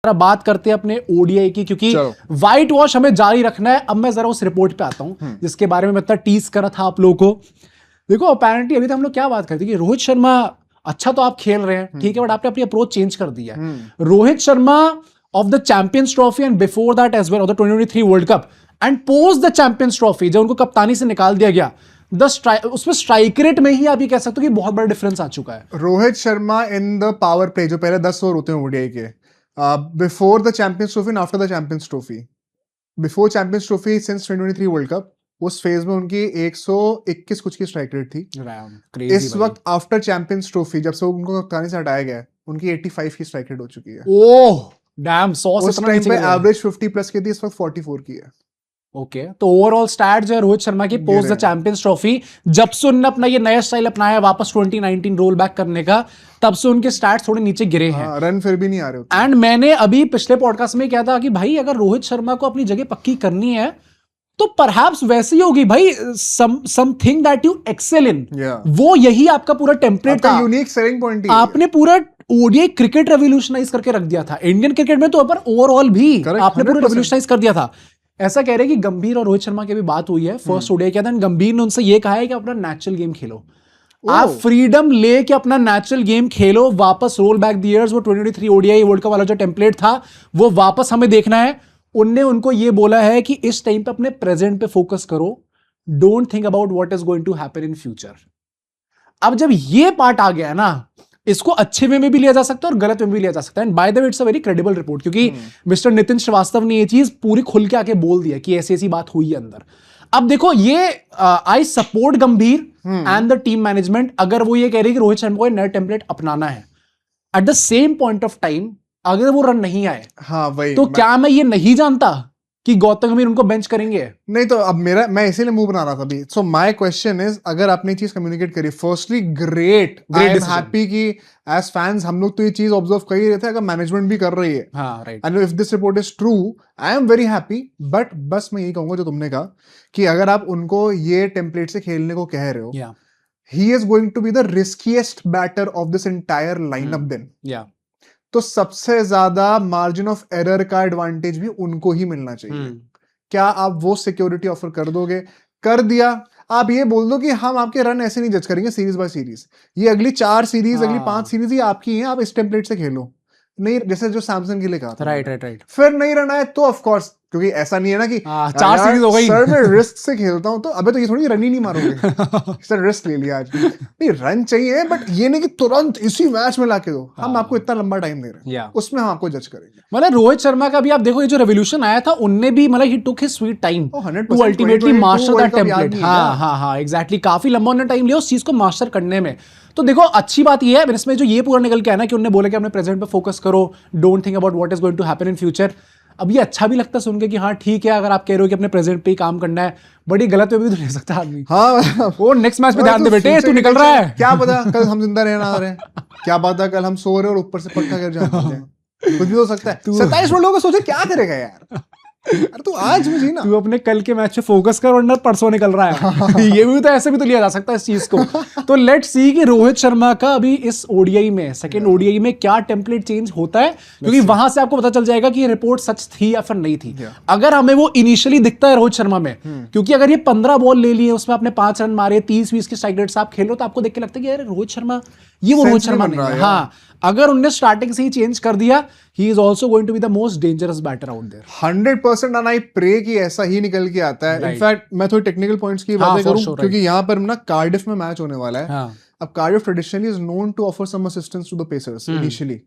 बात करते हैं अपने ओडीआई की, क्योंकि व्हाइट वॉश हमें जारी रखना है। अब मैं जरा उस रिपोर्ट पे आता हूं जिसके बारे में मैं इतना टीज करा था आप लोगों को। देखो अपेरेंटली अभी तक हम लोग क्या बात करते हैं कि रोहित शर्मा अच्छा तो आप खेल रहे हैं, ठीक है, बट आपने अपनी अप्रोच चेंज कर दिया है। Rohit Sharma of the Champions Trophy and before that as well of the 2023 World Cup and post the Champions Trophy, जब उनको कप्तानी से निकाल दिया गया, उसमें स्ट्राइक रेट में ही आप ये कह सकते हो कि बहुत बड़ा डिफरेंस आ चुका है। Rohit Sharma in the power play, जो पहले 10 ओवर होते हैं ओडीआई के, before the Champions Trophy and after the Champions trophy, before champions trophy since 2023 World cup, उस फेज में उनकी 121 कुछ की स्ट्राइक रेट थी। इस वक्त आफ्टर चैंपियंस ट्रॉफी, जब से उनको कप्तानी से हटाया गया है, उनकी 85 की स्ट्राइक रेट हो चुकी है। ओह डैम, 100 से उस टाइम पे एवरेज 50 प्लस की थी, इस वक्त 44 की है। ओके, तो ओवरऑल स्टैट जो है रोहित शर्मा की पोस्ट द चैंपियंस ट्रॉफी, जब से उन्होंने अपना ये नया स्टाइल अपनाया वापस 2019 रोल बैक करने का, तब से उनके स्टैट्स थोड़े नीचे गिरे हैं। रन फिर भी नहीं आ रहे। एंड मैंने अभी पिछले पॉडकास्ट में कहा था कि भाई अगर रोहित शर्मा को अपनी जगह पक्की करनी है तो परहैप्स वैसी होगी भाई, something that you excel in, वो यही आपका पूरा टेम्पलेट था, यूनिक सेलिंग पॉइंट। आपने पूरा ओडीआई क्रिकेट रेवोल्यूशनाइज करके रख दिया था, इंडियन क्रिकेट में तो पर ओवरऑल भी आपने पूरा रेवोल्यूशनाइज कर दिया था। ऐसा कह रहे हैं कि गंभीर और रोहित शर्मा की भी बात हुई है फर्स्ट ओडीआई के बाद, गंभीर ने उनसे ये कहा है कि अपना नेचुरल गेम खेलो, आप फ्रीडम लेके अपना नेचुरल गेम खेलो, वापस रोल बैक द इयर्स, वो 2023 ओडीआई वर्ल्ड कप वाला जो टेम्पलेट था वो वापस हमें देखना है। उनने उनको ये बोला है कि इस टाइम पे अपने प्रेजेंट पे फोकस करो, don't think about what is going to happen in future. अब जब ये पार्ट आ गया ना, इसको अच्छे वे में भी लिया जा सकता है और गलत में भी लिया जा सकता है। And bye the way it's a very credible report, क्योंकि मिस्टर नितिन श्रीवास्तव ने ये चीज पूरी खुल के आके बोल दिया कि ऐसी ऐसी बात हुई है अंदर। अब देखो ये आई सपोर्ट गंभीर एंड द टीम मैनेजमेंट, अगर वो ये कह रही है कि रोहित शर्मा को नया टेम्पलेट अपनाना है, at the same point of time अगर वो रन नहीं आए, हाँ वही, तो क्या मैं ये नहीं जानता कि गौतम गंभीर उनको बेंच करेंगे? नहीं तो अब मैं इसीलिए मुंह बना रहा था अभी। सो माय क्वेश्चन इज, अगर आपने ये चीज कम्युनिकेट करी, firstly great, I am happy कि एज फैंस हम लोग तो ये चीज ऑब्जर्व कर ही रहे थे, अगर मैनेजमेंट भी कर रही है, हाँ right, and if this report is true I am very happy. But बस मैं यही कहूंगा जो तुमने कहा कि अगर आप उनको ये टेम्पलेट से खेलने को कह रहे हो, he is going to be the riskiest batter of this entire lineup then, तो सबसे ज्यादा मार्जिन ऑफ एरर का एडवांटेज भी उनको ही मिलना चाहिए। क्या आप वो सिक्योरिटी ऑफर कर दोगे? कर दिया, आप ये बोल दो कि हम आपके रन ऐसे नहीं जज करेंगे सीरीज बाय सीरीज, ये अगली 4 सीरीज, अगली 5 सीरीज ही आपकी हैं, आप इस टेम्पलेट से खेलो। नहीं, जैसे जो सैमसंग के लिए कहा था, राइट, फिर नहीं रन आए तो ऑफ कोर्स, क्योंकि ऐसा नहीं है ना कि 4 सीरीज हो गई सर मैं रिस्क से खेलता हूं, तो अबे तो ये थोड़ी रन ही नहीं मारोगे सर रिस्क ले लिया आज, नहीं रन चाहिए, बट ये नहीं कि तुरंत इसी मैच में लाके दो, हम आपको इतना लंबा टाइम दे रहे हैं, उसमें हम आपको जज करेंगे। मतलब रोहित शर्मा का भी आप देखो, ये जो रेवोल्यूशन आया था उनने भी मतलब ही took his sweet time to ultimately master that template. हाँ एग्जैक्टली, काफी लंबा उन्होंने टाइम लिया उस चीज को मास्टर करने में। तो देखो अच्छी बात ये है इसमें जो ये पूरा निकल के आया ना कि उन्होंने बोला कि अपने प्रेजेंट पे फोकस करो, don't think about what is going to happen in future. अब ये अच्छा भी लगता है सुन के कि हाँ ठीक है, अगर आप कह रहे हो कि अपने प्रेजेंट पे ही काम करना है, बड़ी गलत में भी तो ले सकता है आदमी। हाँ वो नेक्स्ट मैच पे ध्यान दे बेटे, तू निकल रहा है, क्या पता कल हम जिंदा रहना रहे, क्या पता कल हम सो रहे और ऊपर से पक्का कर जाए, कुछ भी हो सकता है। 27 वर्ल्ड का सोचे क्या करेगा यार, अरे तू आज में जी ना, तू अपने कल के मैच पे फोकस कर, वरना परसों निकल रहा है ये भी तो ऐसे भी तो लिया जा सकता है इस चीज को। तो लेट्स सी कि रोहित शर्मा का अभी इस ओडीआई में, सेकंड ओडीआई में क्या टेम्पलेट चेंज होता है, क्योंकि वहां से आपको पता चल जाएगा कि ये रिपोर्ट सच थी या फिर नहीं थी। अगर हमें वो इनिशियली दिखता है रोहित शर्मा में, क्योंकि अगर ये 15 बॉल ले लिए, उसमें आपने 5 रन मारे, 30-20 की स्ट्राइक रेट से आप खेलो, तो आपको देख के लगता है कि यार रोहित शर्मा ये वो रोहित शर्मा नहीं है। हाँ, अगर उनने स्टार्टिंग से ही चेंज कर दिया, he is also going to be the most dangerous batter out there 100%। And I pray कि ऐसा ही निकल के आता है। इनफैक्ट मैं थोड़ी टेक्निकल पॉइंट्स की बातें करूं, क्योंकि यहाँ पर ना कार्डिफ में मैच होने वाला है। अब Cardiff traditionally is known to offer some assistance to the pacers initially.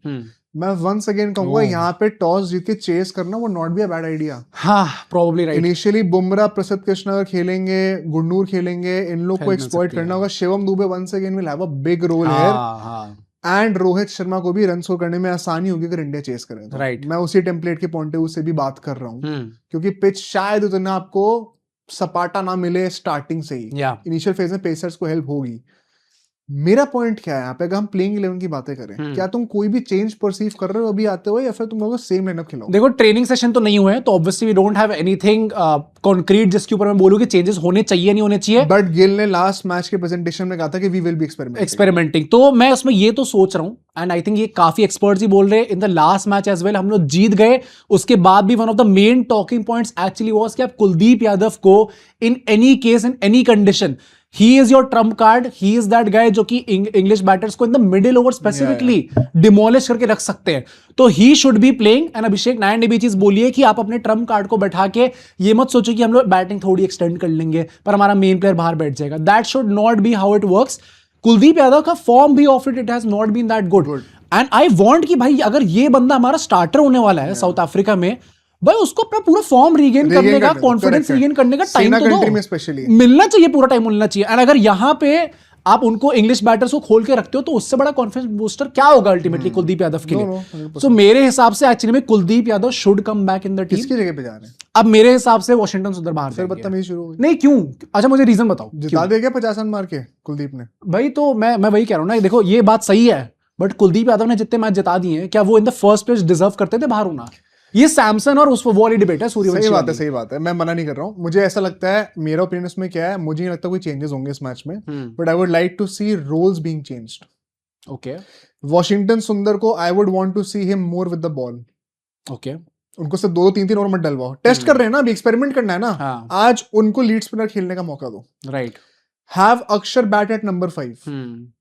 मैं वंस अगेन कहूंगा यहाँ पे टॉस जीत के चेस करना वो not be a bad idea. हाँ probably right. Initially Bumrah, Prasidh Krishna अगर खेलेंगे, गुरनूर खेलेंगे, इन लोग को एक्सप्लॉइट करना होगा। Shivam Dube once again will have a big role here, and Rohit Sharma को भी रन स्कोर करने में आसानी होगी अगर इंडिया चेस करे तो। राइट, मैं उसी टेम्पलेट के पॉइंट ऑफ व्यू से भी बात कर रहा हूँ, क्योंकि पिच शायद उतना आपको सपाटा ना मिले स्टार्टिंग से ही, इनिशियल फेज में पेसर्स को हेल्प होगी। मेरा पॉइंट क्या है यहाँ पे, अगर हम प्लेइंग 11 की बातें करें, क्या तुम कोई भी चेंज परसीव कर रहे हो अभी आते हुए, या फिर तुम लोग सेम लाइनअप खिलाओ? देखो ट्रेनिंग सेशन तो नहीं हुए हैं, तो obviously we don't have anything concrete जिसके ऊपर मैं बोलूं कि चेंजेस होने चाहिए नहीं होने चाहिए। बट गिल ने लास्ट मैच के प्रेजेंटेशन में कहा था कि वी विल बी एक्सपेरिमेंटिंग, तो मैं उसमें ये तो सोच रहा हूं, एंड आई थिंक ये काफी एक्सपर्ट्स ही बोल रहे हैं, in the last match as well हम लोग जीत गए, उसके बाद भी one of the main talking points actually was कि आप कुलदीप यादव को in any case in any condition, he is your trump card, he is that guy जो कि इंग्लिश बैटर्स को in the middle over specifically demolish करके रख सकते हैं, तो he should be playing। And Abhishek Nayar ने भी चीज बोली है कि आप अपने ट्रम्प कार्ड को बैठा के ये मत सोचो कि हम लोग बैटिंग थोड़ी एक्सटेंड कर लेंगे पर हमारा मेन प्लेयर बाहर बैठ जाएगा, that should not be how it works. Kuldeep Yadav का फॉर्म भी off it has not been that good, and I want कि भाई अगर ये बंदा हमारा स्टार्टर होने वाला है साउथ अफ्रीका में, भाई उसको अपना पूरा फॉर्म रीगेन करने का, कॉन्फिडेंस रीगेन करने का टाइम तो दो, मिलना चाहिए, पूरा टाइम मिलना चाहिए। एंड अगर यहाँ पे आप उनको इंग्लिश बैटर्स को खोल के रखते हो तो उससे बड़ा कॉन्फिडेंस बूस्टर क्या होगा अल्टीमेटली कुलदीप यादव के लिए। सो मेरे हिसाब से एक्चुअली में Kuldeep Yadav should come back in the team. किसकी जगह पे जा रहे हैं अब मेरे हिसाब से वॉशिंगटन सुंदर बाहर फिर बदतमीजी शुरू हो गई। नहीं क्यों, अच्छा मुझे रीजन बताओ, जिता देगा 50 रन मार के कुलदीप ने। भाई तो मैं वही कह रहा हूँ ना, देखो ये बात सही है, बट कुलदीप यादव ने जितने मैच जिता दिए हैं, क्या वो in the first place deserve करते थे बाहर होना? ये सैमसन और उस वो वाली डिबेट है, सूर्यवंशी वाली। सही बात है, मैं मना नहीं कर रहा हूँ। मुझे ऐसा लगता है, मेरा ओपिनियन इसमें क्या है, मुझे नहीं लगता कोई चेंजेस होंगे इस मैच में, but I would like to see roles being changed. Okay, Washington Sundar को I would want to see him more with the ball. Okay, उनको सिर्फ 2-3 ओवर मत डलवाओ, टेस्ट कर रहे हैं ना, अभी एक्सपेरिमेंट करना है ना। हाँ। आज उनको लीड स्पिनर खेलने का मौका दो, राइट। हैव अक्षर बैट एट नंबर 5।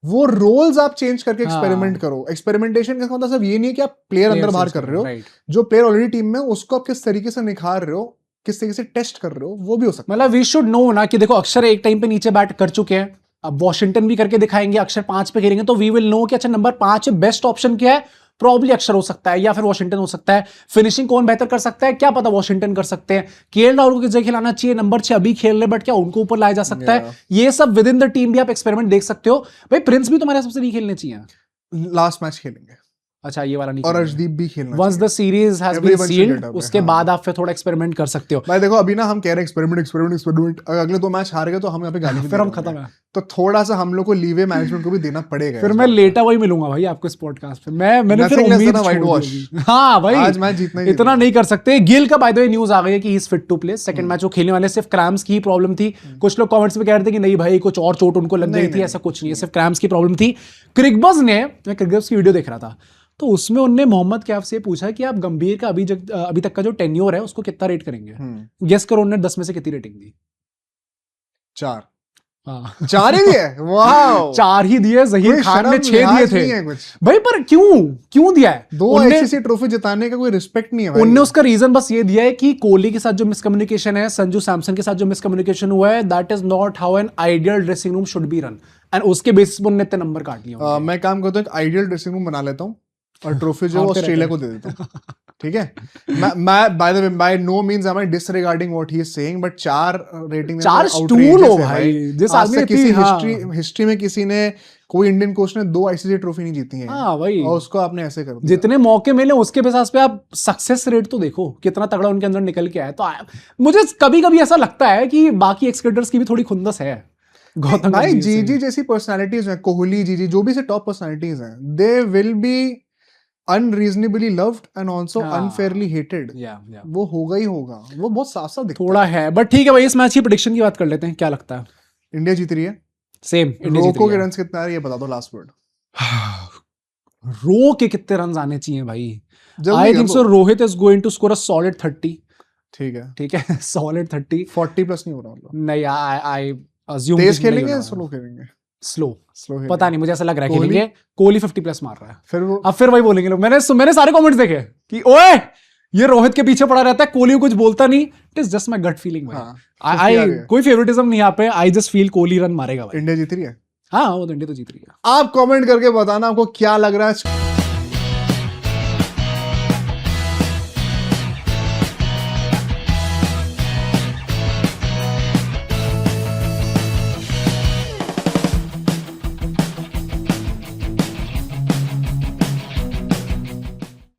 वो रोल्स आप चेंज करके एक्सपेरिमेंट करो। एक्सपेरिमेंटेशन का मतलब सिर्फ ये नहीं है कि आप प्लेयर अंदर बाहर कर रहे हो, जो प्लेयर ऑलरेडी टीम में उसको आप किस तरीके से निखार रहे हो, किस तरीके से टेस्ट कर रहे हो, वो भी हो सकता है। मतलब वी शुड नो ना कि देखो अक्षर एक टाइम पे नीचे बैट कर चुके हैं, अब वॉशिंगटन भी करके दिखाएंगे, अक्षर 5 पे खेलेंगे, तो वी विल नो कि अच्छा नंबर 5 बेस्ट ऑप्शन क्या है, प्रॉब्ली अक्षर हो सकता है या फिर वॉशिंगटन हो सकता है। फिनिशिंग कौन बेहतर कर सकता है, क्या पता वॉशिंगटन कर सकते हैं। केएल राहुल को किस जगह खिलाना चाहिए, नंबर 6 अभी खेल रहे, बट क्या उनको ऊपर लाया जा सकता है? ये सब विद इन द टीम भी आप एक्सपेरिमेंट देख सकते हो। भाई प्रिंस भी तुम्हारे सबसे नहीं खेलने चाहिए, लास्ट मैच खेलेंगे। अच्छा ये वाला नहीं, और अर्शदीप भी खेलना once the series has been sealed, उसके बाद आप फिर थोड़ा एक्सपेरिमेंट कर सकते हो। भाई देखो अभी ना हम कह रहे हैं एक्सपेरिमेंट, अगले 2 मैच हार गए तो हम यहाँ पे गाली फिर हम खत्म है, तो थोड़ा सा हम लोग को लीवे मैनेजमेंट को भी देना पड़ेगा। फिर मैं लेटा वही मिलूंगा भाई आपको इस पॉडकास्ट पे, मैंने फिर उम्मीद छोड़ दी। हाँ भाई आज मैच जीतना ही इतना नहीं कर सकते। गिल का बाय द वे न्यूज आ गई है कि he is fit to play, second match वो खेलने वाले, सिर्फ क्रैम्स की प्रॉब्लम थी। कुछ लोग कमेंट्स में कह रहे थे कि नहीं भाई कुछ और चोट उनको लग गई थी, ऐसा कुछ नहीं है, सिर्फ क्रैम्स की प्रॉब्लम थी। क्रिकबज ने, मैं क्रिकबज की वीडियो देख रहा था, तो उसमें उनने मोहम्मद कैफ से पूछा कि आप गंभीर का अभी तक का जो टेन्योर है उसको कितना रेट करेंगे? गेस करो उन्होंने 10 में से कितनी रेटिंग दी? 4। हाँ 4 ही दिए, वाह 4 ही दिए। जहीर खान ने 6 दिए थे भाई, पर क्यों दिया है? 2 आईसीसी ट्रॉफी जिताने का कोई रिस्पेक्ट नहीं है भाई। उनने उसका रीजन बस ये दिया है कि कोहली के साथ जो मिसकम्युनिकेशन है, संजू सैमसन के साथ जो मिसकम्युनिकेशन हुआ है, that is not how an ideal dressing room should be run, and उसके बेसिस पर उन्होंने इतने नंबर काट लिए। मैं काम करता हूँ, एक आइडियल ड्रेसिंग रूम बना लेता हूँ और ट्रॉफी जो ऑस्ट्रेलिया को दे देता हूँ, ठीक है? मैं by the way by no means I am disregarding what he is saying, but 4 rating 4 stool हो भाई। जिस आदमी ने किसी हिस्ट्री में किसी ने, कोई इंडियन कोच ने 2 आईसीसी ट्रॉफी नहीं जीती है। हाँ भाई, और उसको आपने ऐसे कर दिया। जितने मौके मिले उसके बेसिस पे आप सक्सेस रेट तो देखो कितना तगड़ा उनके अंदर निकल के आया। तो मुझे कभी-कभी ऐसा लगता है कि बाकी एक्स क्रिकेटर्स की भी थोड़ी खुंदस है। गौतम भाई जीजी जैसी पर्सनालिटीज हैं, कोहली, जीजी, जो भी से टॉप पर्सनालिटीज हैं, they will be unreasonably loved and also unfairly hated. वो होगा ही होगा, वो बहुत साफ साफ दिखता थोड़ा है। बट ठीक है भाई, इस मैच की प्रेडिक्शन की बात कर लेते हैं, क्या लगता है? इंडिया जीत रही है। सेम, रोको के रन्स कितना है ये बता दो, लास्ट वर्ड। रो के कितने रन आने चाहिए भाई? I think so Rohit is going to score a solid 30। ठीक है सॉलिड 30, 40 प्लस नहीं हो रहा मतलब। नहीं, आई अज्यूम तेज खेलेंगे, स्लो खेलेंगे? स्लो पता नहीं, मुझे ऐसा लग रहा है खेलेंगे। कोहली 50 प्लस मार रहा है, फिर वही बोलेंगे लोग। मैंने सारे कमेंट्स देखे कि ओए ये रोहित के पीछे पड़ा रहता है, कोहली कुछ बोलता नहीं। It is just my gut feeling भाई। कोई फेवरेटिज्म नहीं यहाँ पे, I just feel Kohli run मारेगा भाई। इंडिया जीत रही है। हाँ वो तो इंडिया तो जीत रही है। आप कमेंट करके बताना आपको क्या लग रहा है।